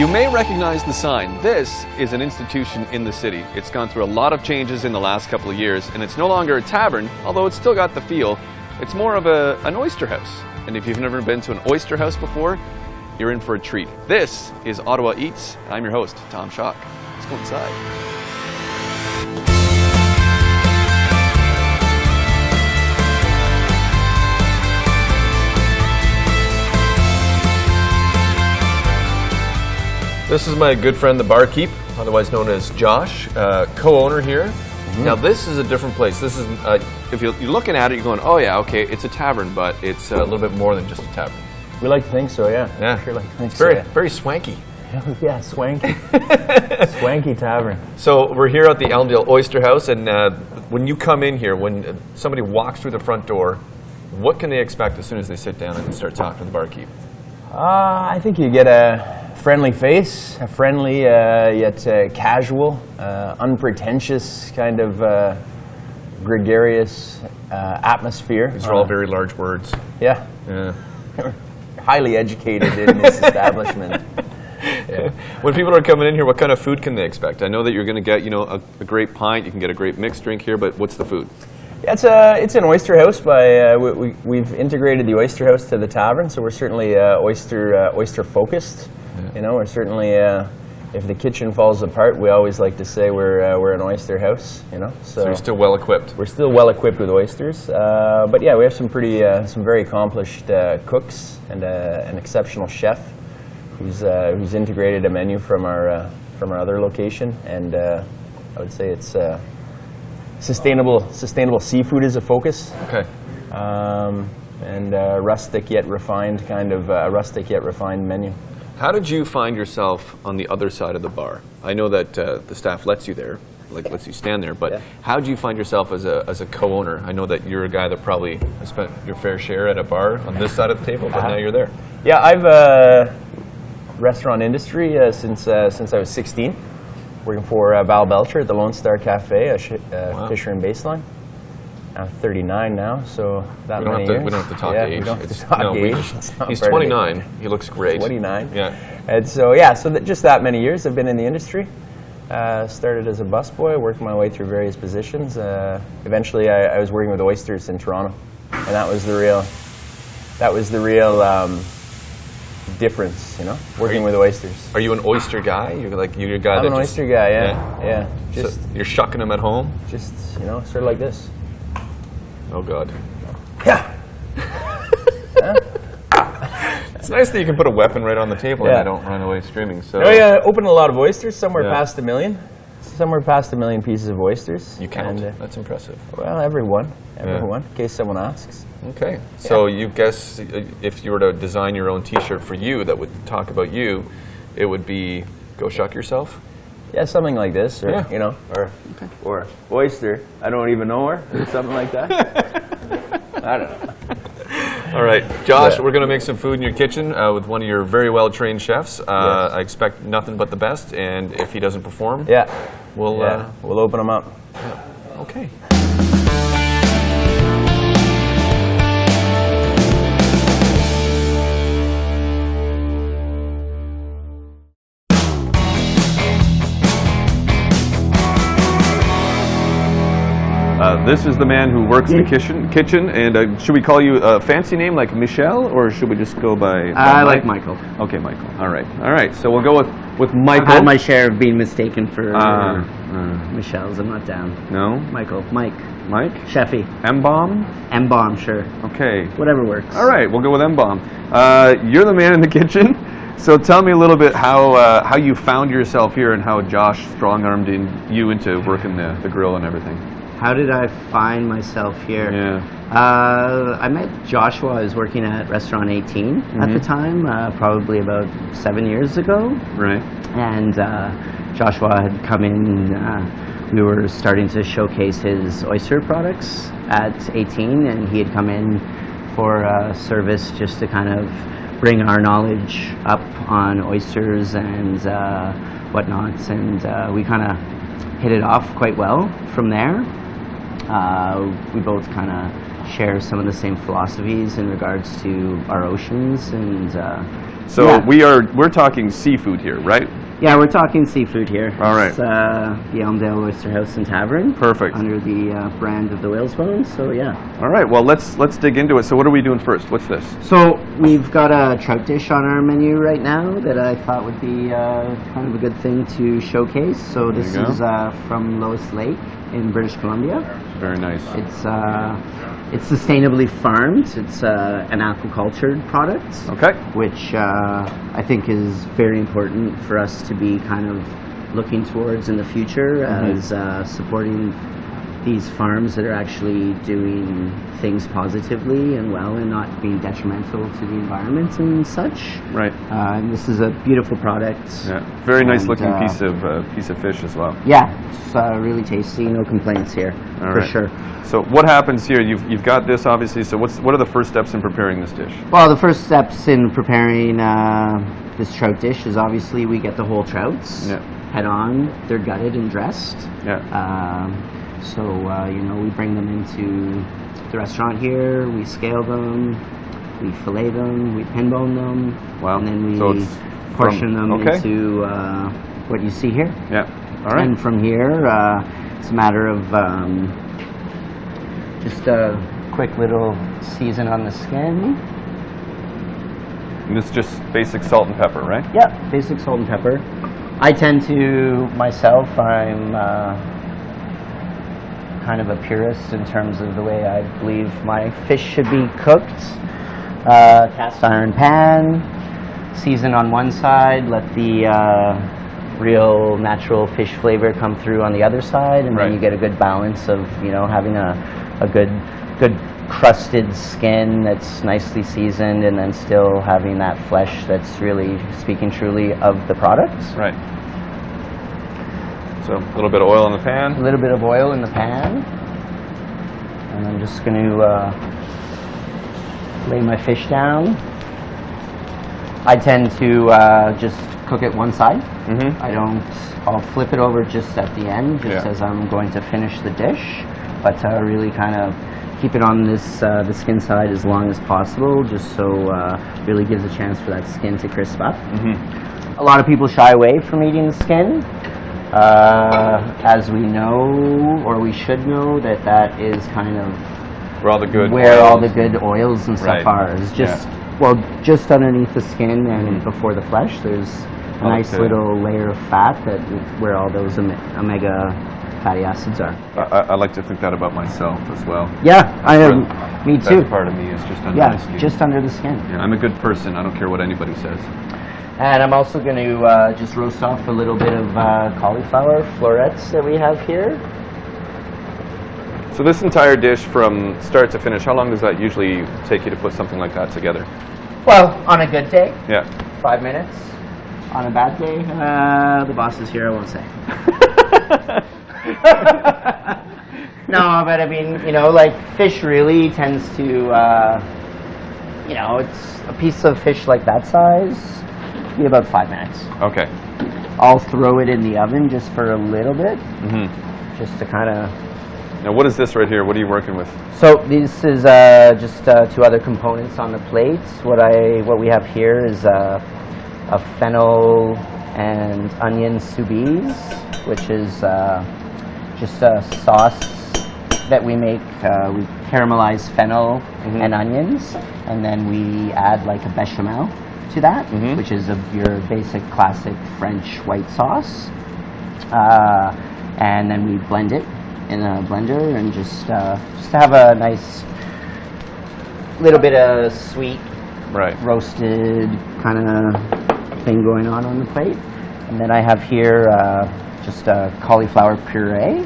You may recognize the sign. This is an institution in the city. It's gone through a lot of changes in the last couple of years, and it's no longer a tavern, although it's still got the feel. It's more of an oyster house. And if you've never been to an oyster house before, you're in for a treat. This is Ottawa Eats. I'm your host, Tom Schoch. Let's go inside. This is my good friend, the barkeep, otherwise known as Josh, co-owner here. Mm-hmm. Now this is a different place. This is, if you're looking at it, you're going, oh yeah, okay, it's a tavern, but it's a little bit more than just a tavern. We like to think so, yeah. Yeah, sure like to think it's so, very swanky. Yeah, swanky. Swanky tavern. So we're here at the Elmdale Oyster House, and when you come in here, when somebody walks through the front door, what can they expect as soon as they sit down and start talking to the barkeep? I think you get a friendly face, a friendly yet casual, unpretentious kind of gregarious atmosphere. These are all very large words. Yeah. Yeah. Highly educated in this establishment. Yeah. When people are coming in here, what kind of food can they expect? I know that you're going to get, you know, a great pint. You can get a great mixed drink here, but what's the food? Yeah, it's an oyster house. We've integrated the oyster house to the tavern, so we're certainly oyster focused. Yeah. You know, we're certainly if the kitchen falls apart, we always like to say we're an oyster house. You know, so you're still well equipped. We're still well equipped with oysters, but yeah, we have some very accomplished cooks and an exceptional chef who's integrated a menu from our other location, and I would say it's. Sustainable seafood is a focus. Okay. And rustic yet refined menu. How did you find yourself on the other side of the bar? I know that the staff lets you there, lets you stand there, but yeah. How did you find yourself as a co-owner? I know that you're a guy that probably has spent your fair share at a bar on this side of the table, but now you're there. Yeah, I've restaurant industry since I was 16. Working for Val Belcher at the Lone Star Cafe, Wow. Fisher and Baseline. I'm 39 now, so that many years. We don't have to talk age. We don't have to talk age. He's 29. He looks great. 29. Yeah. And so, yeah, just that many years I've been in the industry. Started as a busboy, worked my way through various positions. Eventually, I was working with oysters in Toronto, and that was the real difference, you know, working with oysters. Are you an oyster guy? You're a guy. I'm an oyster guy. Yeah. Just so you're shucking them at home. Just sort of like this. Oh God. Yeah. It's nice that you can put a weapon right on the table and I don't run away screaming. So. No, yeah, opened a lot of oysters. Somewhere past 1 million. Somewhere past 1 million pieces of oysters. You count. That's impressive. Well, every one, in case someone asks. Okay, so you guess if you were to design your own T-shirt for you that would talk about you, it would be "Go shuck yourself." Yeah, something like this, or you know, or oyster. I don't even know her, or something like that. I don't know. All right, Josh, we're going to make some food in your kitchen with one of your very well-trained chefs. I expect nothing but the best, and if he doesn't perform, we'll open him up. Yeah. Okay. This is the man who works the kitchen, and should we call you a fancy name like Michelle, or should we just go by I like Michael. Okay, Michael. All right. So we'll go with Michael. I've had my share of being mistaken for Michelle's. I'm not down. No? Mike. Chefy. M-bomb? M-bomb, sure. Okay. Whatever works. All right, we'll go with M-bomb. You're the man in the kitchen, so tell me a little bit how you found yourself here and how Josh strong-armed you into working the grill and everything. How did I find myself here? Yeah. I met Joshua. I was working at Restaurant 18 at the time, probably about 7 years ago. Right. And Joshua had come in. We were starting to showcase his oyster products at 18, and he had come in for service just to kind of bring our knowledge up on oysters and whatnot. And we kind of hit it off quite well from there. We both kind of share some of the same philosophies in regards to our oceans, and so yeah. we're talking seafood here, right? Yeah, we're talking seafood here. All right. It's the Elmdale Oyster House Tavern. Perfect. Under the brand of the Whale's Bone. So yeah. All right. Well, let's dig into it. So what are we doing first? What's this? So we've got a trout dish on our menu right now that I thought would be kind of a good thing to showcase. So this is from Lois Lake in British Columbia. Very nice. It's sustainably farmed. It's an aquacultured product. Okay. Which I think is very important for us to be kind of looking towards in the future as supporting these farms that are actually doing things positively and well and not being detrimental to the environment and such. Right. And this is a beautiful product. Yeah. Very nice looking piece of fish as well. Yeah, it's really tasty. No complaints here, for sure. So what happens here? You've got this obviously. So what are the first steps in preparing this dish? Well, the first steps in preparing this trout dish is obviously we get the whole trouts head on. They're gutted and dressed. Yeah. So we bring them into the restaurant here. We scale them, we fillet them, we pin bone them, wow. and then we portion them into what you see here. Yeah. All right. And from here, it's a matter of just a quick little season on the skin. And this is just basic salt and pepper, right? Yeah, basic salt and pepper. I tend to, myself, I'm kind of a purist in terms of the way I believe my fish should be cooked. Cast iron pan, season on one side, let the real natural fish flavor come through on the other side, and then you get a good balance of having a good crusted skin that's nicely seasoned, and then still having that flesh that's really speaking truly of the product. Right. So a little bit of oil in the pan. A little bit of oil in the pan, and I'm just going to lay my fish down. I tend to just cook it one side. I'll flip it over just at the end, just as I'm going to finish the dish, but really kind of keep it on this the skin side as long as possible, just so really gives a chance for that skin to crisp up. A lot of people shy away from eating the skin. As we know, or we should know, that is kind of where all the good oils and stuff are. It's just just underneath the skin and before the flesh, there's a nice little layer of fat where all those omega fatty acids are. I like to think that about myself as well. Yeah, me too. That part of me is just under the skin. Just under the skin. Yeah, I'm a good person. I don't care what anybody says. And I'm also going to just roast off a little bit of cauliflower florets that we have here. So this entire dish from start to finish, how long does that usually take you to put something like that together? Well, on a good day, 5 minutes. On a bad day, the boss is here, I won't say. No, but I mean, like fish really tends to, it's a piece of fish like that size. Be about 5 minutes. Okay. I'll throw it in the oven just for a little bit, just to kind of. Now, what is this right here? What are you working with? So this is just two other components on the plate. What we have here is a fennel and onion soubise, which is just a sauce that we make. We caramelize fennel and onions, and then we add like a bechamel to that, which is your basic classic French white sauce, and then we blend it in a blender and just to have a nice little bit of sweet, roasted kind of thing going on the plate. And then I have here just a cauliflower puree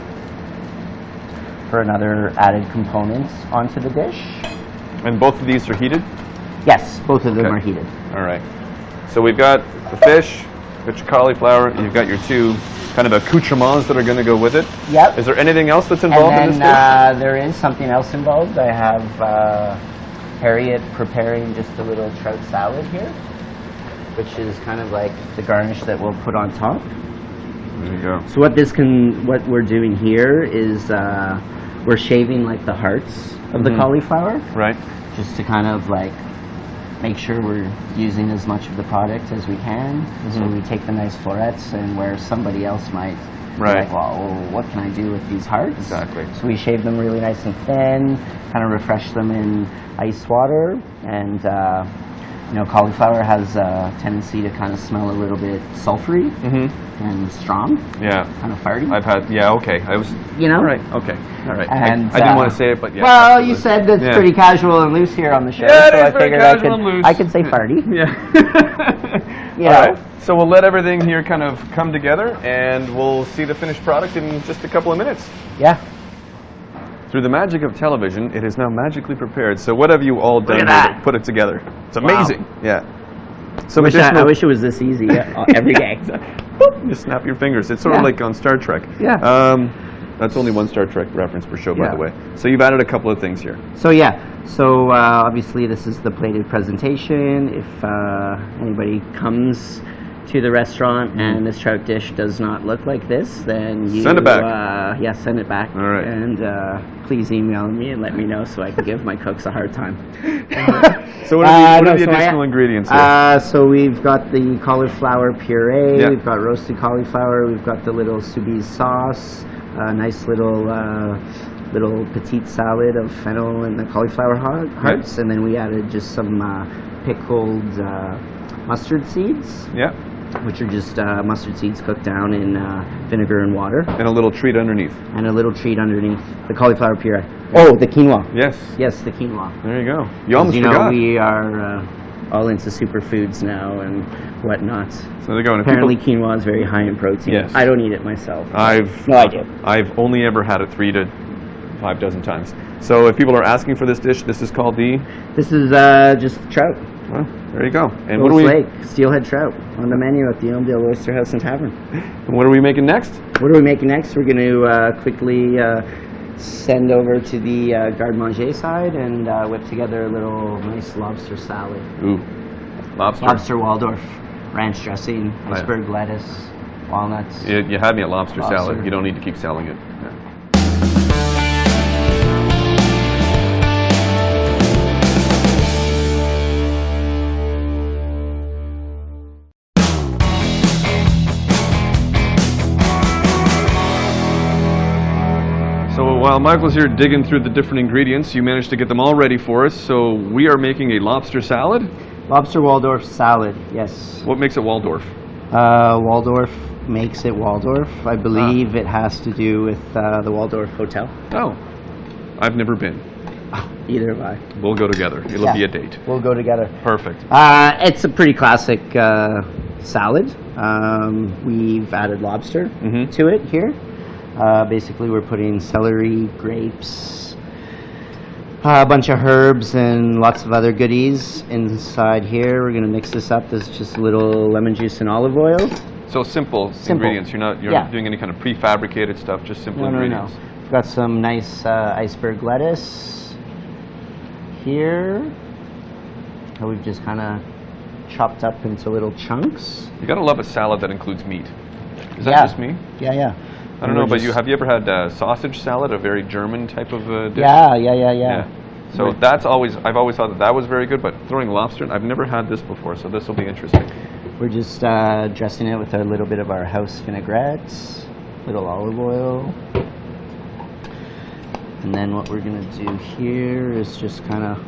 for another added component onto the dish. And both of these are heated? Yes, both of them are heated. All right. So we've got the fish, got your cauliflower, you've got your two kind of accoutrements that are going to go with it. Yep. Is there anything else that's involved in this dish? There is something else involved. I have Harriet preparing just a little trout salad here, which is kind of like the garnish that we'll put on top. There you go. So what we're doing here is we're shaving like the hearts of the cauliflower, Right. just to kind of like make sure we're using as much of the product as we can. So we take the nice florets, and where somebody else might be Right. like, well, what can I do with these hearts? Exactly. So we shave them really nice and thin, kind of refresh them in ice water, and you know, cauliflower has a tendency to kind of smell a little bit sulfury and strong, Yeah. kind of farty. I've had, yeah, okay. I was, You know? all right, okay, all right. And, I didn't want to say it, but yeah. Well, absolutely. you said that's Yeah. pretty casual and loose here on the show, Yeah, it so is I very figured casual and loose. I could say farty. Yeah. You All know? right. So we'll let everything here kind of come together, and we'll see the finished product in just a couple of minutes. Yeah. Through the magic of television, it is now magically prepared. So what have you all done at here that. to put it together? It's amazing. Yeah. So I wish it was this easy every day. Just snap your fingers. It's sort of Yeah. like on Star Trek. Yeah. That's only one Star Trek reference per show, by Yeah. the way. So you've added a couple of things here. So yeah, so obviously this is the plated presentation. If anybody comes to the restaurant and this trout dish does not look like this, then you Send it back. Yeah, send it back. All right. And please email me and let me know so I can give my cooks a hard time. So what are the no, so additional ingredients here? So we've got the cauliflower puree, Yeah. we've got roasted cauliflower, we've got the little sous vide sauce, a nice little petite salad of fennel and the cauliflower hearts, and then we added just some pickled mustard seeds, Yeah. which are just mustard seeds cooked down in vinegar and water, And a little treat underneath. and a little treat underneath the cauliflower puree. Oh, the quinoa. Yes. Yes, the quinoa. There you go. You almost You know, forgot. we are all into superfoods now and whatnot. So there you go. And if Apparently, people- quinoa is very high in protein. Yes. I don't eat it myself. I've only ever had it 3 to 5 dozen times. So if people are asking for this dish, this is called the. This is just trout. Well, there you go. And what do Ghost we? Lake, steelhead trout on the menu at the Elmdale Oyster House and Tavern. And what are we making next? What are we making next? We're going to quickly send over to the garde-manger side and whip together a little nice lobster salad. Ooh, lobster. Lobster Waldorf, ranch dressing, yeah. iceberg lettuce, walnuts. You had me at lobster salad. Lobster. You don't need to keep selling it. Yeah. So while Michael's here digging through the different ingredients, you managed to get them all ready for us. So we are making a lobster salad. Lobster Waldorf salad, yes. What makes it Waldorf? Waldorf makes it Waldorf. I believe it has to do with the Waldorf Hotel. Oh, I've never been. Either have I. We'll go together. It'll Yeah. be a date. We'll go together. Perfect. It's a pretty classic salad. We've added lobster to it here. Basically, we're putting celery, grapes, a bunch of herbs, and lots of other goodies inside here. We're going to mix this up. There's just a little lemon juice and olive oil. So simple ingredients. You're not Yeah. doing any kind of prefabricated stuff. Just simple ingredients. No. We've got some nice iceberg lettuce here that we've just kind of chopped up into little chunks. You gotta love a salad that includes meat. Is that Yeah. just me? Yeah. I don't know, but have you ever had sausage salad, a very German type of dish? Yeah. So I've always thought that was very good, but throwing lobster, I've never had this before, so this will be interesting. We're just dressing it with a little bit of our house vinaigrette, little olive oil. And then what we're going to do here is just kind of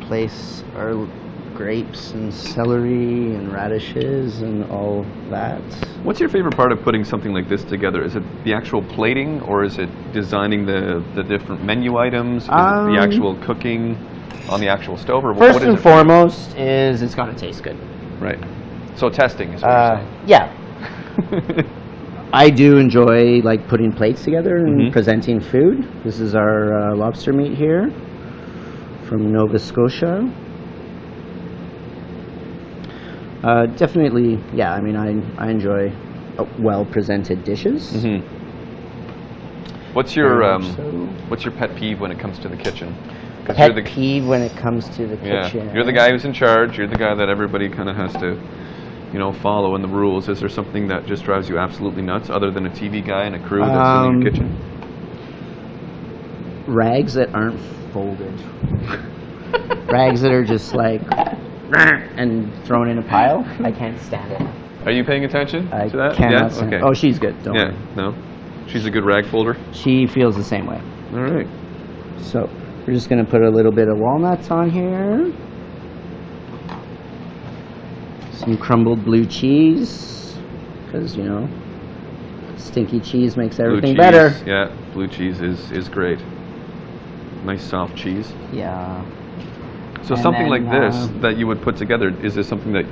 place our grapes and celery and radishes and all that. What's your favorite part of putting something like this together? Is it the actual plating, or is it designing the different menu items? Is it the actual cooking on the actual stove? Or First what is and it? foremost is it's got to taste good. Right. So testing is what you're saying. Yeah. I do enjoy like putting plates together and presenting food. This is our lobster meat here from Nova Scotia. Definitely, yeah. I mean, I enjoy well-presented dishes. What's your Very much so. what's your pet peeve when it comes to the kitchen? 'Cause Pet you're the, peeve when it comes to the yeah, kitchen. you're the guy who's in charge. You're the guy that everybody kind of has to you know, follow in the rules? Is there something that just drives you absolutely nuts, other than a TV guy and a crew that's in your kitchen? Rags that aren't folded. Rags that are just like and thrown in a pile. I can't stand it. Are you paying attention to that? Cannot stand it. Oh, she's good. Don't worry. No? She's a good rag folder? She feels the same way. All right. So we're just going to put a little bit of walnuts on here. Some crumbled blue cheese, because, you know, stinky cheese makes everything better. Yeah, blue cheese is great. Nice soft cheese. Yeah. So And something then, like this that you would put together, is this something that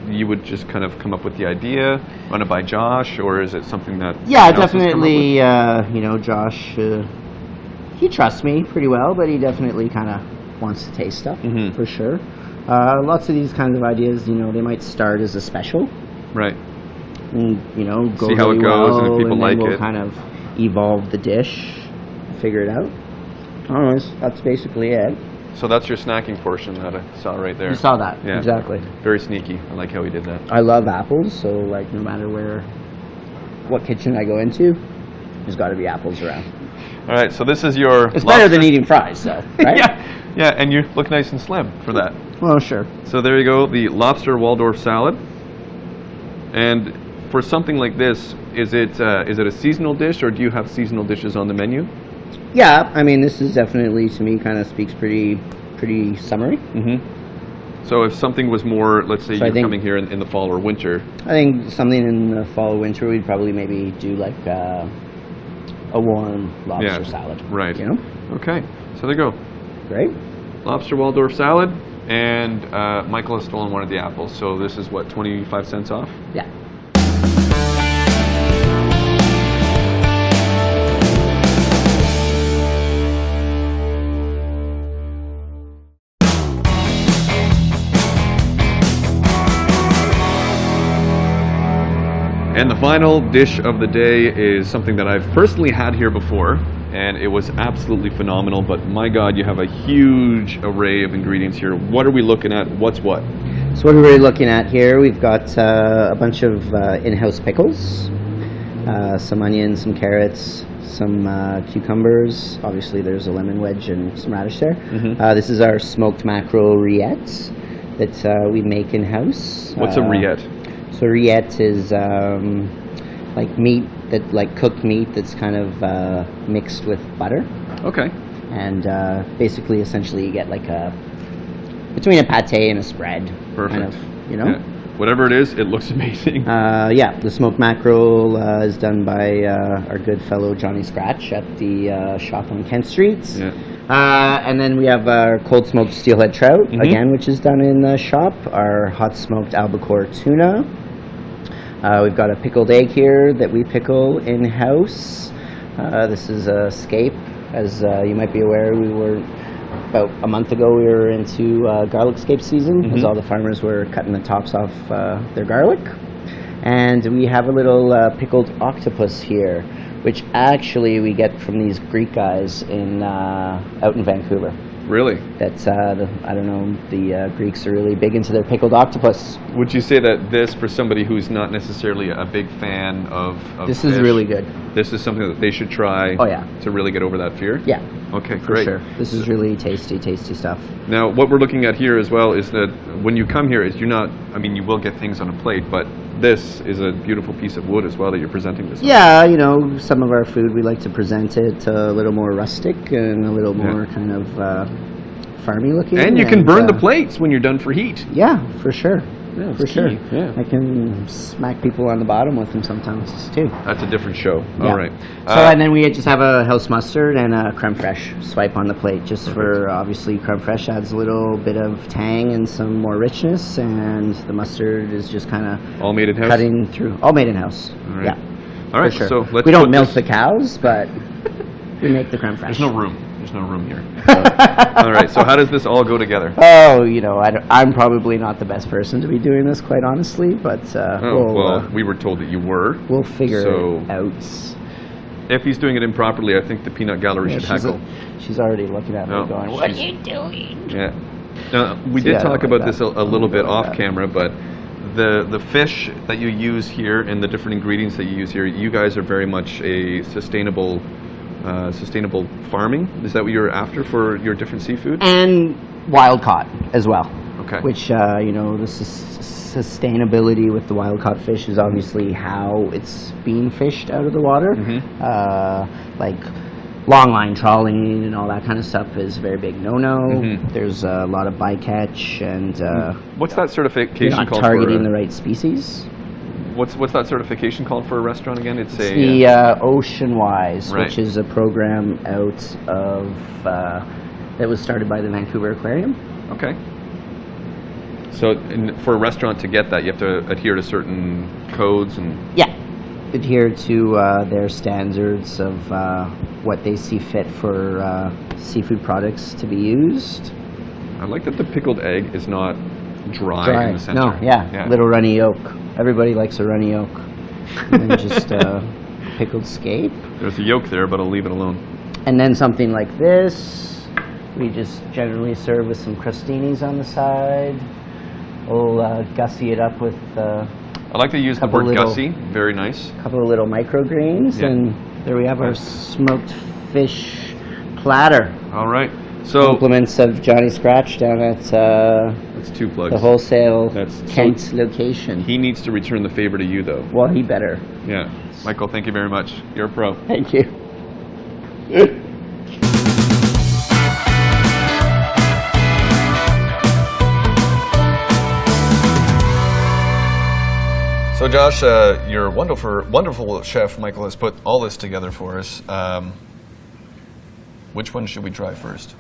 you would just kind of come up with the idea, run it by Josh, or is it something that Yeah, someone else has come up definitely, with? you know, Josh, he trusts me pretty well, but he definitely kind of wants to taste stuff, for sure. Lots of these kinds of ideas, you know, they might start as a special. Right. And, you know, go See how it really goes, and if well, people then like we'll it. kind of evolve the dish, figure it out. Anyways, that's basically it. So that's your snacking portion that I saw right there. You saw that, Yeah. exactly. Very sneaky. I like how he did that. I love apples, so like no matter what kitchen I go into, there's got to be apples around. All right, so this is your It's better than eating fries, so, right? yeah, and you look nice and slim for that. Well, sure. So there you go, the lobster Waldorf salad. And for something like this, is it a seasonal dish, or do you have seasonal dishes on the menu? Yeah, I mean, this is definitely, to me, kind of speaks pretty summery. So if something was more, let's say So I you're think- coming here in the fall or winter. I think something in the fall or winter, we'd probably maybe do like a warm lobster salad. Right. You know? Okay, so there you go. Great. Lobster Waldorf salad, and Michael has stolen one of the apples. So this is what, 25 cents off? Yeah. And the final dish of the day is something that I've personally had here before, and it was absolutely phenomenal. But my God, you have a huge array of ingredients here. What are we looking at? What's what? So what are we looking at here? We've got a bunch of in-house pickles, some onions, some carrots, some cucumbers. Obviously, there's a lemon wedge and some radish there. This is our smoked mackerel rillettes that we make in-house. What's a rillette? So rillette is like meat like cooked meat that's kind of mixed with butter, Okay. and basically, essentially, you get like between a pate and a spread. Perfect. Kind of, you know. Yeah. Whatever it is, it looks amazing. Yeah, the smoked mackerel is done by our good fellow Johnny Scratch at the shop on Kent Street. Yeah. And then we have our cold smoked steelhead trout, again, which is done in the shop. Our hot smoked albacore tuna. We've got a pickled egg here that we pickle in-house. This is a scape. As you might be aware, about a month ago, we were into garlic scape season, as all the farmers were cutting the tops off their garlic. And we have a little pickled octopus here, which actually we get from these Greek guys out in Vancouver. Really? That's, I don't know, the Greeks are really big into their pickled octopus. Would you say that this, for somebody who's not necessarily a big fan of This fish, is really good. This is something that they should try to really get over that fear? Yeah. Okay, For great. sure. This is really tasty stuff. Now, what we're looking at here as well is that when you come here, you will get things on a plate, but this is a beautiful piece of wood as well that you're presenting this on. Yeah, you know, some of our food, we like to present it a little more rustic and a little more kind of farmy looking. And you can burn the plates when you're done for heat. Yeah, for sure. Yeah, for it's sure. key, yeah. I can smack people on the bottom with them sometimes too. That's a different show. Yeah. All right. So and then we just have a house mustard and a creme fraiche swipe on the plate, just for obviously creme fraiche adds a little bit of tang and some more richness, and the mustard is just kind of all made in house. Cutting through, all made in house. Right. Yeah. All right. For sure. So let's. We don't put milk this- the cows, but we make the creme fraiche. There's no room. There's no room here. All right. So how does this all go together? Oh, you know, I'm probably not the best person to be doing this, quite honestly, but We were told that you were. we'll figure So- it out. If he's doing it improperly, I think the peanut gallery should heckle. She's already looking at me No, going, what are she's- you doing? Yeah. Now, we So did yeah, I talk don't like about this that. a little bit I don't like off that. camera, but the fish that you use here and the different ingredients that you use here, you guys are very much a sustainable farming. Is that what you're after for your different seafood? And wild caught as well. Okay. Which, you know, the sustainability with the wild caught fish is obviously how it's being fished out of the water. Like long line trawling and all that kind of stuff is a very big no-no. There's a lot of bycatch and what's that certification you're not called targeting for? the right species. What's that certification called for a restaurant again? It's the Ocean Wise, right. which is a program out of that was started by the Vancouver Aquarium. Okay. So for a restaurant to get that, you have to adhere to certain codes and... Yeah, adhere to their standards of what they see fit for seafood products to be used. I like that the pickled egg is not dry in the center. No, yeah, little runny yolk. Everybody likes a runny yolk. And then just pickled scape. There's a yolk there, but I'll leave it alone. And then something like this, we just generally serve with some crostinis on the side. We'll gussy it up with I like to use the word gussy. Very nice. A couple of little microgreens, and there we have our smoked fish platter. All right. So Compliments of Johnny Scratch down at that's 2 plugs. the wholesale That's Kent location. He needs to return the favor to you, though. Well, he better. Yeah. Michael, thank you very much. You're a pro. Thank you. So Josh, your wonderful chef Michael has put all this together for us. Which one should we try first?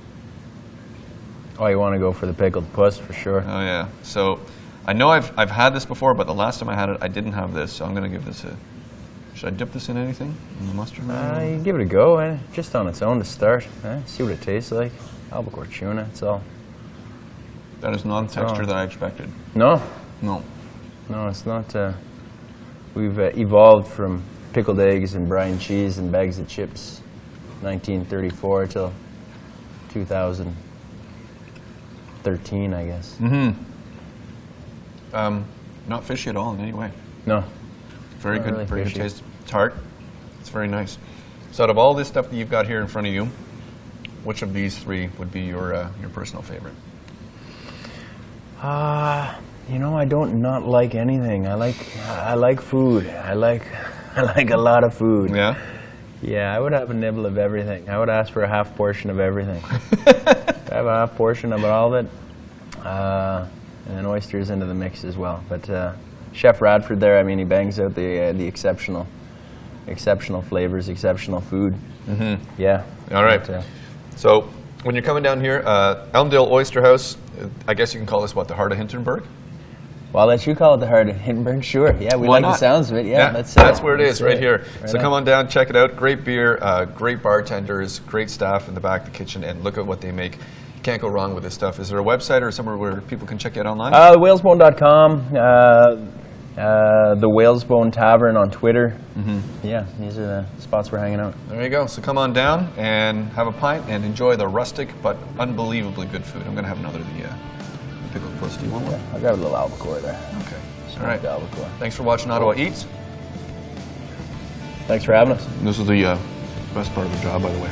Oh, you want to go for the pickled puss for sure. Oh yeah. So I know I've had this before, but the last time I had it, I didn't have this. So I'm gonna give this a. Should I dip this in anything? In the mustard? You give it a go, just on its own to start. See what it tastes like. Albacore tuna, it's all. That is not the texture that I expected. No, No. no, it's not. We've evolved from pickled eggs and brine cheese and bags of chips, 1934 till 2013, I guess. Not fishy at all in any way. No. Very Not good, really very fishy. good taste. Tart. It's very nice. So out of all this stuff that you've got here in front of you, which of these 3 would be your personal favorite? You know, I don't not like anything. I like food. I like a lot of food. Yeah. Yeah, I would have a nibble of everything. I would ask for a half portion of everything. I have a half portion of all of it, and then oysters into the mix as well. But Chef Radford there, I mean, he bangs out the exceptional flavors, exceptional food. Yeah. All right. But, So when you're coming down here, Elmdale Oyster House, I guess you can call this what, the heart of Hintonburg? well, I'll let you call it the heart of Hindenburg. Sure. Yeah, we Why like the not? sounds of it. Yeah, that's where it let's is, say right it. here. Right So on. come on down, check it out. Great beer, great bartenders, great staff in the back of the kitchen, and look at what they make. You can't go wrong with this stuff. Is there a website or somewhere where people can check you out online? Whalesbone.com, the Whalesbone Tavern on Twitter. Yeah, these are the spots we're hanging out. There you go. So come on down and have a pint and enjoy the rustic but unbelievably good food. I'm going to have another of the pickled puss. Do you want one? I got a little albacore there. Okay. All right. Albacore. Thanks for watching Ottawa Eats. Thanks for having us. This is the best part of the job, by the way.